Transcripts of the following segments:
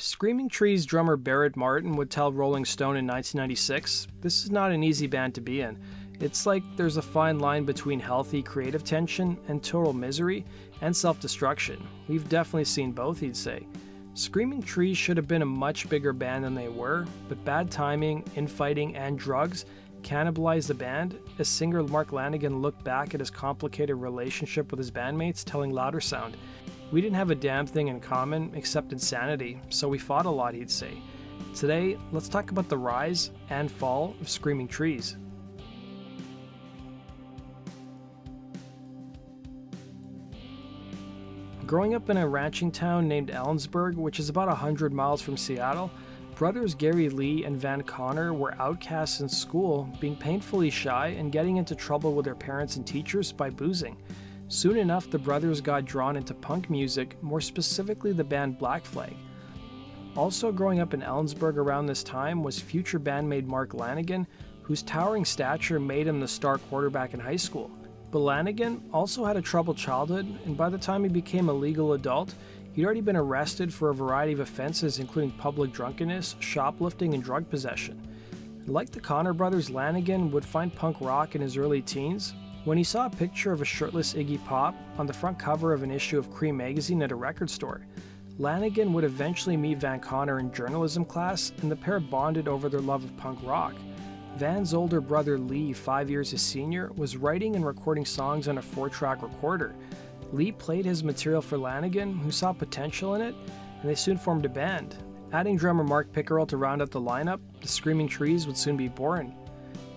Screaming Trees drummer Barrett Martin would tell Rolling Stone in 1996, "This is not an easy band to be in. It's like there's a fine line between healthy creative tension and total misery and self-destruction. We've definitely seen both," he'd say. Screaming Trees should have been a much bigger band than they were, but bad timing, infighting, and drugs cannibalized the band, as singer Mark Lanegan looked back at his complicated relationship with his bandmates, telling Loudersound, "We didn't have a damn thing in common except insanity, so we fought a lot," he'd say. Today, let's talk about the rise and fall of Screaming Trees. Growing up in a ranching town named Ellensburg, which is about 100 miles from Seattle, brothers Gary Lee and Van Connor were outcasts in school, being painfully shy and getting into trouble with their parents and teachers by boozing. Soon enough, the brothers got drawn into punk music, more specifically the band Black Flag. Also growing up in Ellensburg around this time was future bandmate Mark Lanegan, whose towering stature made him the star quarterback in high school. But Lanegan also had a troubled childhood, and by the time he became a legal adult, he'd already been arrested for a variety of offenses including public drunkenness, shoplifting, and drug possession. Like the Connor brothers, Lanegan would find punk rock in his early teens when he saw a picture of a shirtless Iggy Pop on the front cover of an issue of Cream magazine at a record store. Lanegan would eventually meet Van Connor in journalism class, and the pair bonded over their love of punk rock. Van's older brother Lee, 5 years his senior, was writing and recording songs on a 4-track recorder. Lee played his material for Lanegan, who saw potential in it, and they soon formed a band. Adding drummer Mark Pickerel to round out the lineup, the Screaming Trees would soon be born.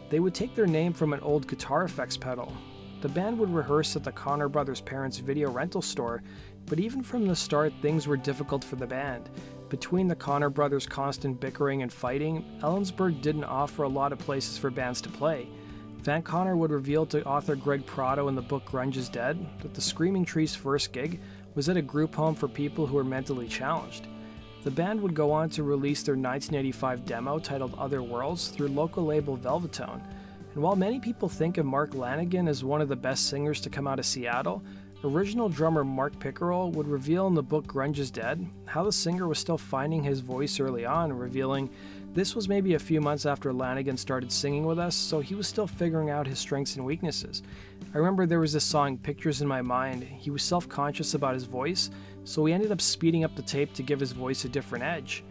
They would take their name from an old guitar effects pedal. The band would rehearse at the Connor brothers' parents' video rental store, but even from the start, things were difficult for the band. Between the Connor brothers' constant bickering and fighting, Ellensburg didn't offer a lot of places for bands to play. Van Connor would reveal to author Greg Prado in the book Grunge is Dead that the Screaming Trees' first gig was at a group home for people who were mentally challenged. The band would go on to release their 1985 demo titled Other Worlds through local label Velvetone. And while many people think of Mark Lanegan as one of the best singers to come out of Seattle, original drummer Mark Pickerel would reveal in the book Grunge is Dead how the singer was still finding his voice early on, revealing, "This was maybe a few months after Lanegan started singing with us, so he was still figuring out his strengths and weaknesses. I remember there was this song, Pictures in My Mind. He was self-conscious about his voice, so we ended up speeding up the tape to give his voice a different edge."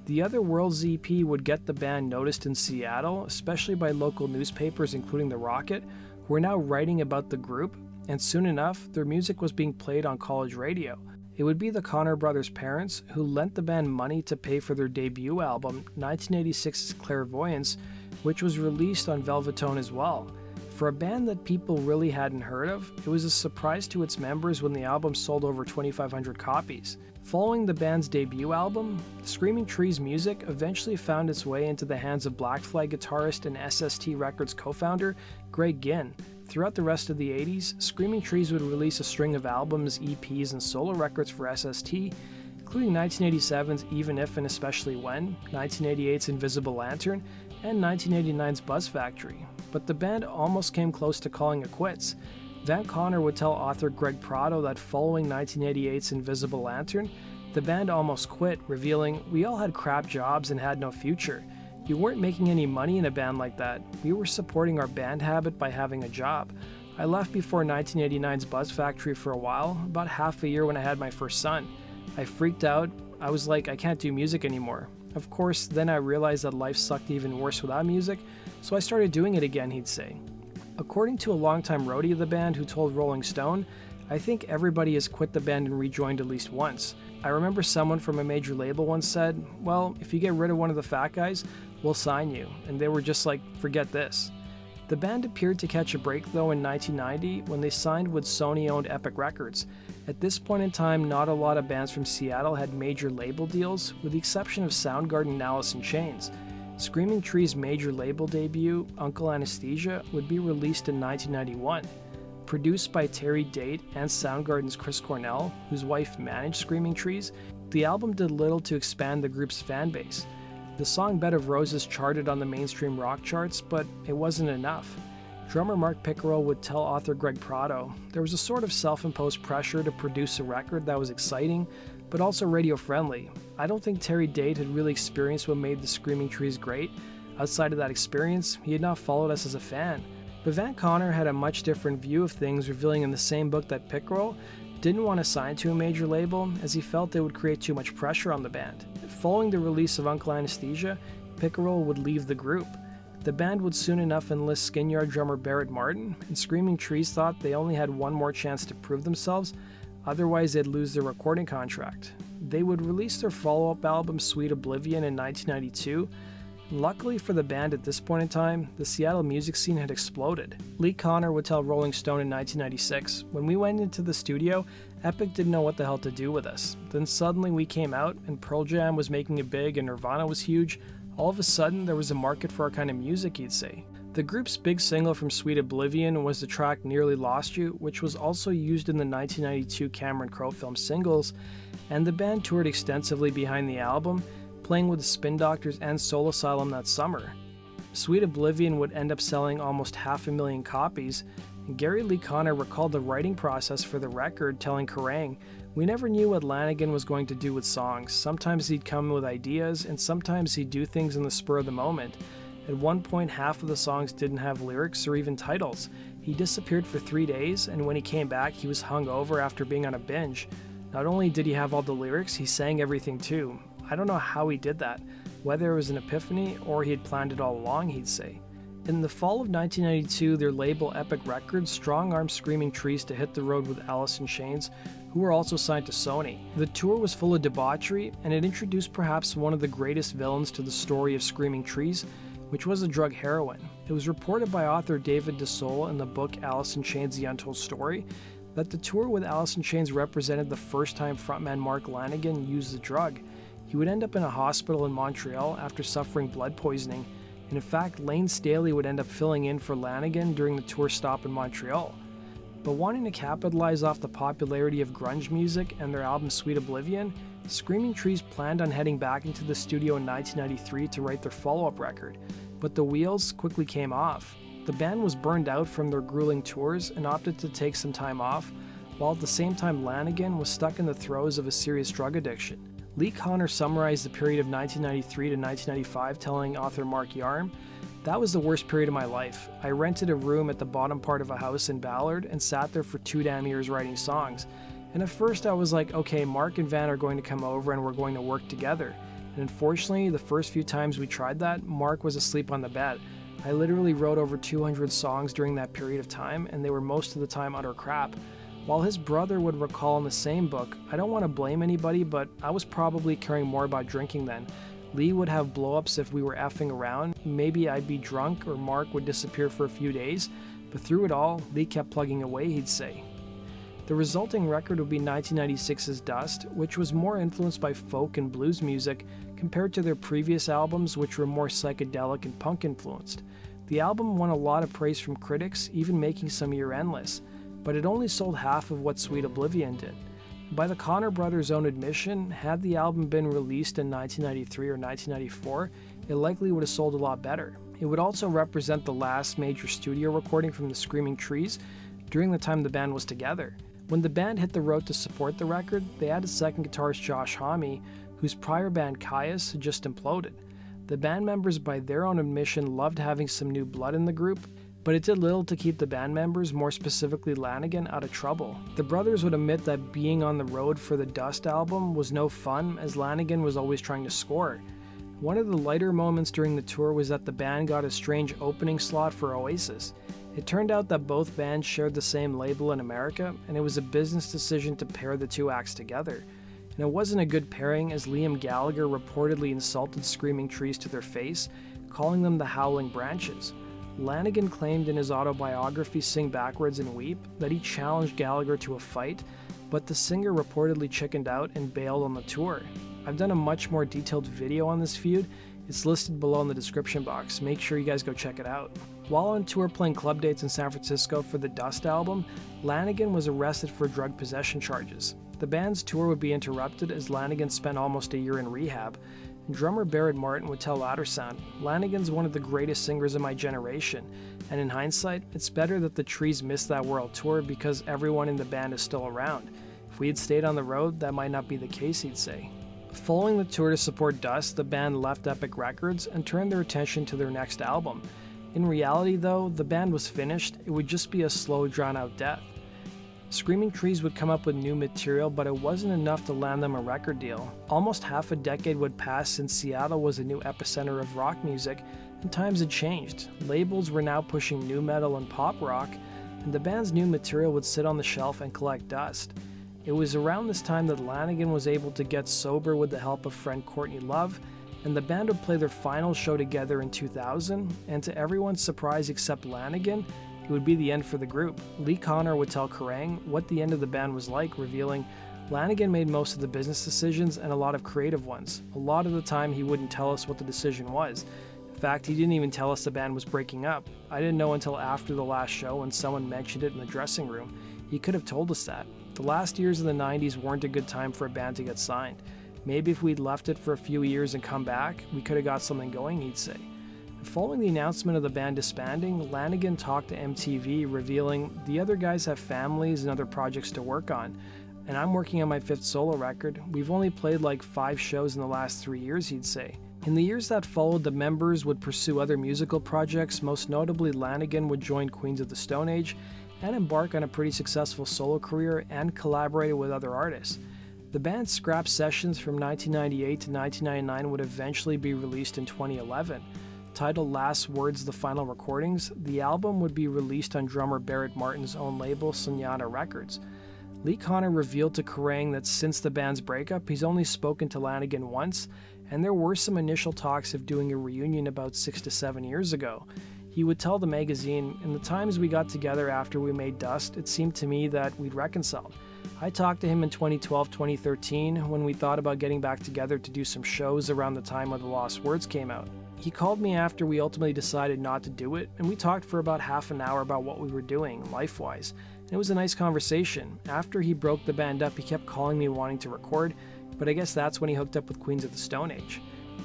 The Other Worlds EP would get the band noticed in Seattle, especially by local newspapers including The Rocket, who were now writing about the group, and soon enough, their music was being played on college radio. It would be the Connor brothers' parents who lent the band money to pay for their debut album, 1986's Clairvoyance, which was released on Velvetone as well. For a band that people really hadn't heard of, it was a surprise to its members when the album sold over 2,500 copies. Following the band's debut album, Screaming Trees' music eventually found its way into the hands of Black Flag guitarist and SST Records co-founder Greg Ginn. Throughout the rest of the 80s, Screaming Trees would release a string of albums, EPs, and solo records for SST, including 1987's Even If and Especially When, 1988's Invisible Lantern, and 1989's Buzz Factory. But the band almost came close to calling it quits. Van Connor would tell author Greg Prado that following 1988's Invisible Lantern, the band almost quit, revealing, "We all had crap jobs and had no future. You weren't making any money in a band like that. We were supporting our band habit by having a job. I left before 1989's Buzz Factory for a while, about half a year when I had my first son. I freaked out. I was like, I can't do music anymore. Of course, then I realized that life sucked even worse without music, so I started doing it again," he'd say. According to a longtime roadie of the band who told Rolling Stone, "I think everybody has quit the band and rejoined at least once. I remember someone from a major label once said, 'Well, if you get rid of one of the fat guys, we'll sign you,' and they were just like, 'Forget this.'" The band appeared to catch a break though in 1990 when they signed with Sony-owned Epic Records. At this point in time, not a lot of bands from Seattle had major label deals, with the exception of Soundgarden and Alice in Chains. Screaming Trees' major label debut, Uncle Anesthesia, would be released in 1991. Produced by Terry Date and Soundgarden's Chris Cornell, whose wife managed Screaming Trees, the album did little to expand the group's fan base. The song Bed of Roses charted on the mainstream rock charts, but it wasn't enough. Drummer Mark Pickerel would tell author Greg Prado, "There was a sort of self-imposed pressure to produce a record that was exciting, but also radio-friendly. I don't think Terry Date had really experienced what made the Screaming Trees great. Outside of that experience, he had not followed us as a fan. But Van Conner had a much different view of things, revealing in the same book that Pickerel didn't want to sign to a major label as he felt it would create too much pressure on the band. Following the release of Uncle Anesthesia, Pickerel would leave the group. The band would soon enough enlist Skin Yard drummer Barrett Martin, and Screaming Trees thought they only had one more chance to prove themselves, otherwise they'd lose their recording contract. They would release their follow-up album Sweet Oblivion in 1992. Luckily for the band at this point in time, the Seattle music scene had exploded. Lee Conner would tell Rolling Stone in 1996, "When we went into the studio, Epic didn't know what the hell to do with us. Then suddenly we came out and Pearl Jam was making it big and Nirvana was huge. All of a sudden there was a market for our kind of music," he'd say. The group's big single from Sweet Oblivion was the track Nearly Lost You, which was also used in the 1992 Cameron Crowe film Singles, and the band toured extensively behind the album, playing with the Spin Doctors and Soul Asylum that summer. Sweet Oblivion would end up selling almost 500,000 copies, and Gary Lee Conner recalled the writing process for the record, telling Kerrang!, "We never knew what Lanegan was going to do with songs. Sometimes he'd come with ideas, and sometimes he'd do things in the spur of the moment. At one point, half of the songs didn't have lyrics or even titles. He disappeared for 3 days, and when he came back, he was hungover after being on a binge. Not only did he have all the lyrics, he sang everything too. I don't know how he did that, whether it was an epiphany or he had planned it all along," he'd say. In the fall of 1992, their label Epic Records strong-armed Screaming Trees to hit the road with Alice in Chains, who were also signed to Sony. The tour was full of debauchery, and it introduced perhaps one of the greatest villains to the story of Screaming Trees, which was the drug heroin. It was reported by author David DeSole in the book Alice in Chains: The Untold Story that the tour with Alice in Chains represented the first time frontman Mark Lanegan used the drug. He would end up in a hospital in Montreal after suffering blood poisoning, and in fact, Lane Staley would end up filling in for Lanegan during the tour stop in Montreal. But wanting to capitalize off the popularity of grunge music and their album Sweet Oblivion, Screaming Trees planned on heading back into the studio in 1993 to write their follow-up record, but the wheels quickly came off. The band was burned out from their grueling tours and opted to take some time off, while at the same time Lanegan was stuck in the throes of a serious drug addiction. Lee Conner summarized the period of 1993 to 1995, telling author Mark Yarm, "That was the worst period of my life. I rented a room at the bottom part of a house in Ballard and sat there for 2 damn years writing songs. And at first I was like, okay, Mark and Van are going to come over and we're going to work together. And unfortunately, the first few times we tried that, Mark was asleep on the bed. I literally wrote over 200 songs during that period of time, and they were most of the time utter crap." While his brother would recall in the same book, "I don't want to blame anybody, but I was probably caring more about drinking then. Lee would have blow-ups if we were effing around. Maybe I'd be drunk or Mark would disappear for a few days, but through it all, Lee kept plugging away," he'd say. The resulting record would be 1996's Dust, which was more influenced by folk and blues music compared to their previous albums, which were more psychedelic and punk influenced. The album won a lot of praise from critics, even making some year-end lists, but it only sold half of what Sweet Oblivion did. By the Conner brothers' own admission, had the album been released in 1993 or 1994, it likely would have sold a lot better. It would also represent the last major studio recording from the Screaming Trees during the time the band was together. When the band hit the road to support the record, they added second guitarist Josh Homme, whose prior band Caius had just imploded. The band members, by their own admission, loved having some new blood in the group, but it did little to keep the band members, more specifically Lanegan, out of trouble. The brothers would admit that being on the road for the Dust album was no fun, as Lanegan was always trying to score. One of the lighter moments during the tour was that the band got a strange opening slot for Oasis. It turned out that both bands shared the same label in America, and it was a business decision to pair the two acts together. And it wasn't a good pairing, as Liam Gallagher reportedly insulted Screaming Trees to their face, calling them the Howling Branches. Lanegan claimed in his autobiography Sing Backwards and Weep that he challenged Gallagher to a fight, but the singer reportedly chickened out and bailed on the tour. I've done a much more detailed video on this feud. It's listed below in the description box. Make sure you guys go check it out. While on tour playing club dates in San Francisco for the Dust album, Lanegan was arrested for drug possession charges. The band's tour would be interrupted as Lanegan spent almost a year in rehab. Drummer Barrett Martin would tell Loudersound, "Lanegan's one of the greatest singers of my generation, and in hindsight, it's better that the Trees missed that world tour because everyone in the band is still around. If we had stayed on the road, that might not be the case, he'd say. Following the tour to support Dust, the band left Epic Records and turned their attention to their next album. In reality, though, the band was finished. It would just be a slow, drawn-out death. Screaming Trees would come up with new material, but it wasn't enough to land them a record deal. Almost half a decade would pass since Seattle was a new epicenter of rock music, and times had changed. Labels were now pushing nu metal and pop rock, and the band's new material would sit on the shelf and collect dust. It was around this time that Lanegan was able to get sober with the help of friend Courtney Love, and the band would play their final show together in 2000, and to everyone's surprise except Lanegan, it would be the end for the group. Lee Connor would tell Kerrang! What the end of the band was like, revealing, "Lanegan made most of the business decisions and a lot of creative ones. A lot of the time he wouldn't tell us what the decision was. In fact, he didn't even tell us the band was breaking up. I didn't know until after the last show when someone mentioned it in the dressing room. He could have told us that. The last years of the 90s weren't a good time for a band to get signed. Maybe if we'd left it for a few years and come back, we could have got something going," he'd say. Following the announcement of the band disbanding, Lanegan talked to MTV, revealing, "The other guys have families and other projects to work on, and I'm working on my 5th solo record. We've only played like 5 shows in the last 3 years," he'd say. In the years that followed, the members would pursue other musical projects. Most notably, Lanegan would join Queens of the Stone Age and embark on a pretty successful solo career and collaborated with other artists. The band's scrap sessions from 1998 to 1999 would eventually be released in 2011. Titled Last Words, The Final Recordings, the album would be released on drummer Barrett Martin's own label, Sonata Records. Lee Connor revealed to Kerrang! That since the band's breakup, he's only spoken to Lanegan once, and there were some initial talks of doing a reunion about 6 to 7 years ago. He would tell the magazine, "In the times we got together after we made Dust, it seemed to me that we'd reconciled. I talked to him in 2012-2013 when we thought about getting back together to do some shows around the time when The Lost Words came out. He called me after we ultimately decided not to do it, and we talked for about half an hour about what we were doing, life-wise. And it was a nice conversation. After he broke the band up, he kept calling me wanting to record, but I guess that's when he hooked up with Queens of the Stone Age."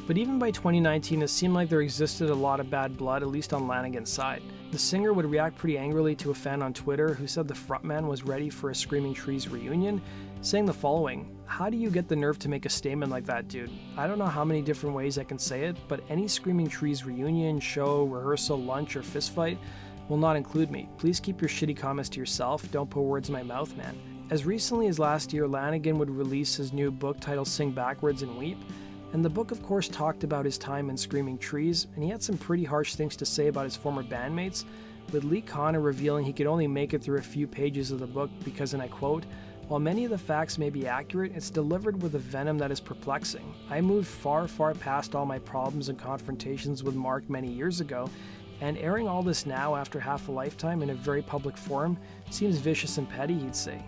But even by 2019, it seemed like there existed a lot of bad blood, at least on Lanegan's side. The singer would react pretty angrily to a fan on Twitter who said the frontman was ready for a Screaming Trees reunion, saying the following, "How do you get the nerve to make a statement like that, dude? I don't know how many different ways I can say it, but any Screaming Trees reunion, show, rehearsal, lunch, or fistfight will not include me. Please keep your shitty comments to yourself. Don't put words in my mouth, man." As recently as last year, Lanegan would release his new book titled Sing Backwards and Weep, and the book of course talked about his time in Screaming Trees, and he had some pretty harsh things to say about his former bandmates, with Lee Connor revealing he could only make it through a few pages of the book because, and I quote, "While many of the facts may be accurate, it's delivered with a venom that is perplexing. I moved far, far past all my problems and confrontations with Mark many years ago, and airing all this now after half a lifetime in a very public forum seems vicious and petty," he'd say.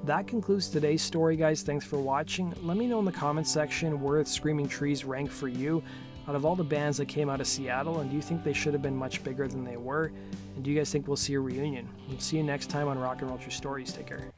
That concludes today's story, guys. Thanks for watching. Let me know in the comments section where Screaming Trees rank for you out of all the bands that came out of Seattle, and do you think they should have been much bigger than they were? And do you guys think we'll see a reunion? We'll see you next time on Rock and Roll True Stories. Take care.